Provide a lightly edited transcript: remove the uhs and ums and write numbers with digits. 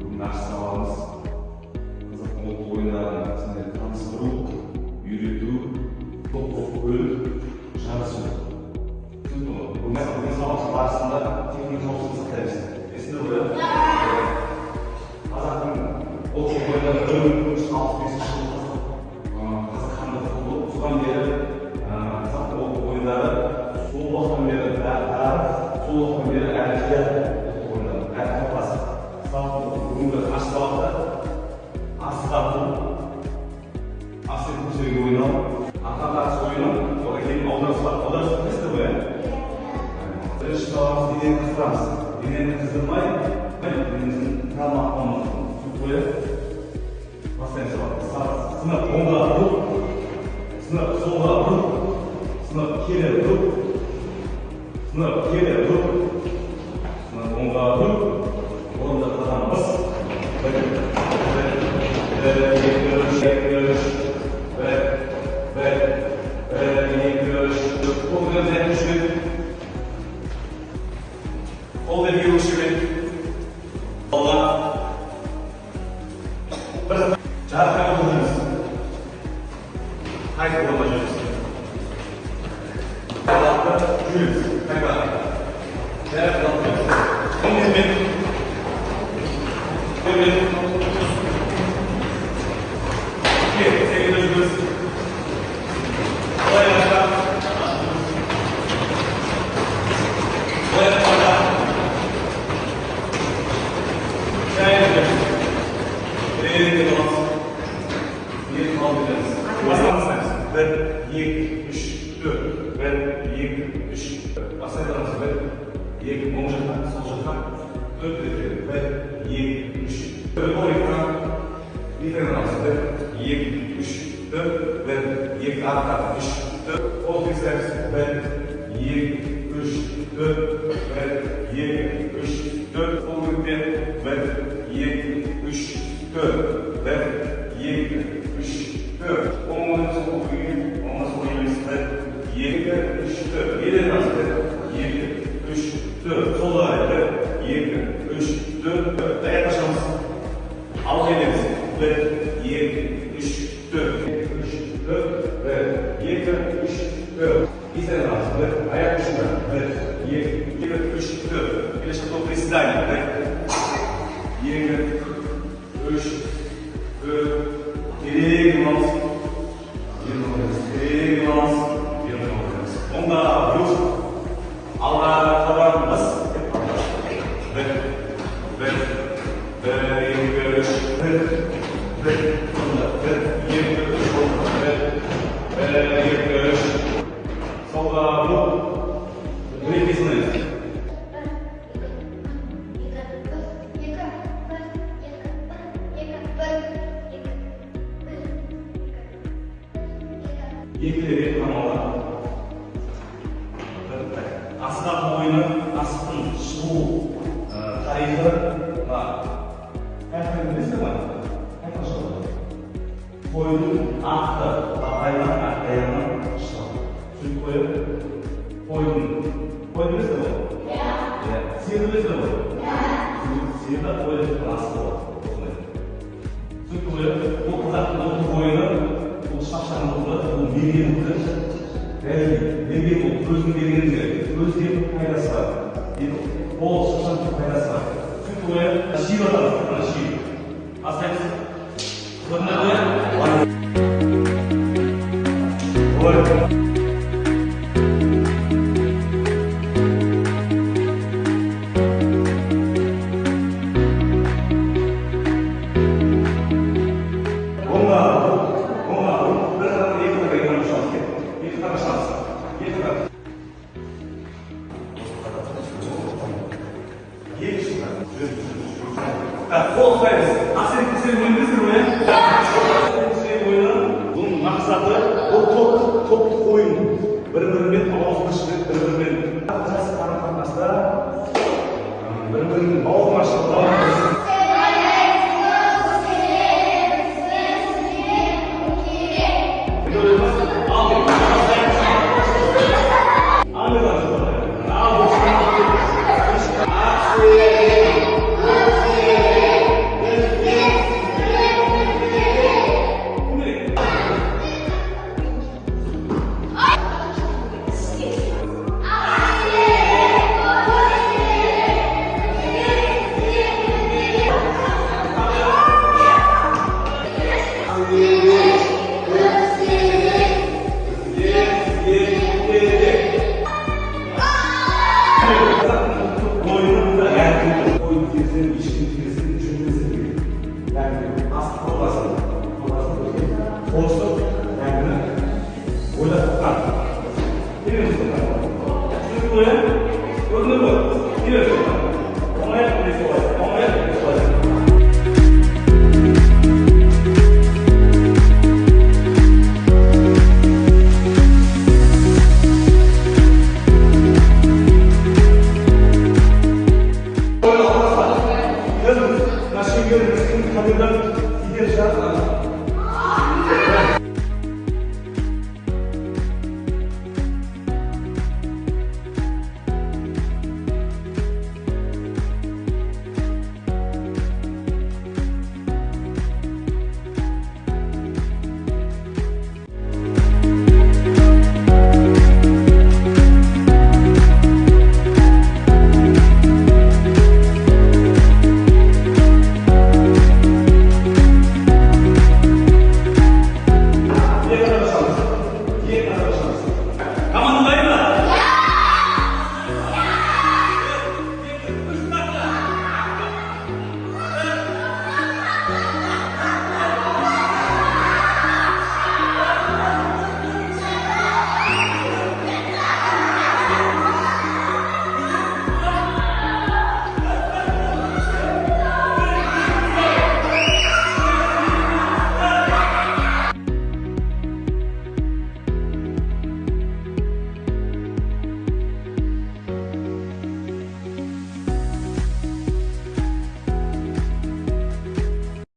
Бүгін ашып сабағымыз қазақтың ұлттық ойындарын сіздерге таныстыру, үйрету, топ бөліп жарысу. Бүгін сабақ барысында техник қауіпсіздік сақтаймыз. Есіңде ғой? Қазақтың ұлттық ойындары 1965 жылы қазақ хандығы құрылып, содан бері қазақтың ұлттық ойындары сол уақыттан бері сол уақыттан бері бүгінгі ашық сабақта асық ату, асық көтеру ойнау, ата қарсы ойнау, одан кейін аударыс бар. Аударыс білесіздер ғой? Бірінші сабағымыз денені қыздырамыз. Денені қыздырмай, денеміздің талмақтамыз қойып бастаймыз сабақты. Сынып оңға ұрып, сынып солға ұрып, сынып келе ұрып, сынып келе ұрып, сынып оңға ұрып, орында қадамыз. Қолды беру үшін қолға бір жарыққа отырыңыз. Қайта орында жүріңіз. Қалақты жүріңіз. Қайта. Жарық қалып. Оңызбен. Көрмен. Сегіз жүріңіз. Олай ашқа. Олай ашқа. Bir, iki, üç, dört. Bir, iki, üç, dört. Basaylarımız bir, iki, on jakka, sol jakka. Dört edelim. Bir, iki, üç, dört. O ekran. Bir tane arası. Bir, iki, üç, dört. Bir, iki, arka, üç, dört. O tekstlerimiz. Bir, iki, üç, dört. Bir, iki, üç, dört. O grupte. Bir, iki, üç, dört. Bir, iki, üç, dört. Olmadan sonra okuyun. Ondan sonra yemişsizler. 7, 3, 4. 7 nasıl? 7, 3, 4. Sol ayakta. 7, 3, 4. 4. Dayak aşağımız. Al elimizi. 1, 7, 3, 4. 3, 4. Ve 7, 3, 4. Bir tane nasıl? Ayak dışında. 1, 7, 3, 4. Bir de şurada приседание. 7, 3, 4. İleri gitmemiz. Onda yok. Allah tabanımız. Bir, iki, üç, solda bu. Nefesini. Yekileri kanala. Asık oyunu, asıkın шығу тарихы бар. Әркім білесіз бе? Айтыңызшы. Қойдың ақты батайынан аяғынан шығады. Сөйтіп қойып, қойды білесіз бе? Иә. Сиыр білесіз бе? Иә. Сиырда қойдың асы болады. Сөйтіп қойып, бұл қазақтың ұлттық ойыны, бұл шапшаң болды, бұл мерген болды. Неге бұл көздің бергенде көзден пайдасы бар. Ол шашан пайдасы бар. Сөйтіп қойып, шиіп атамыз. Шиіп. Астаймыз. Көріне қойып. Қол қойыңыз. Асен ойындысыз ғой? Бұның мақсаты бұл топтық ойын. Бір-бірімен ауызға шығып, бір-бірімен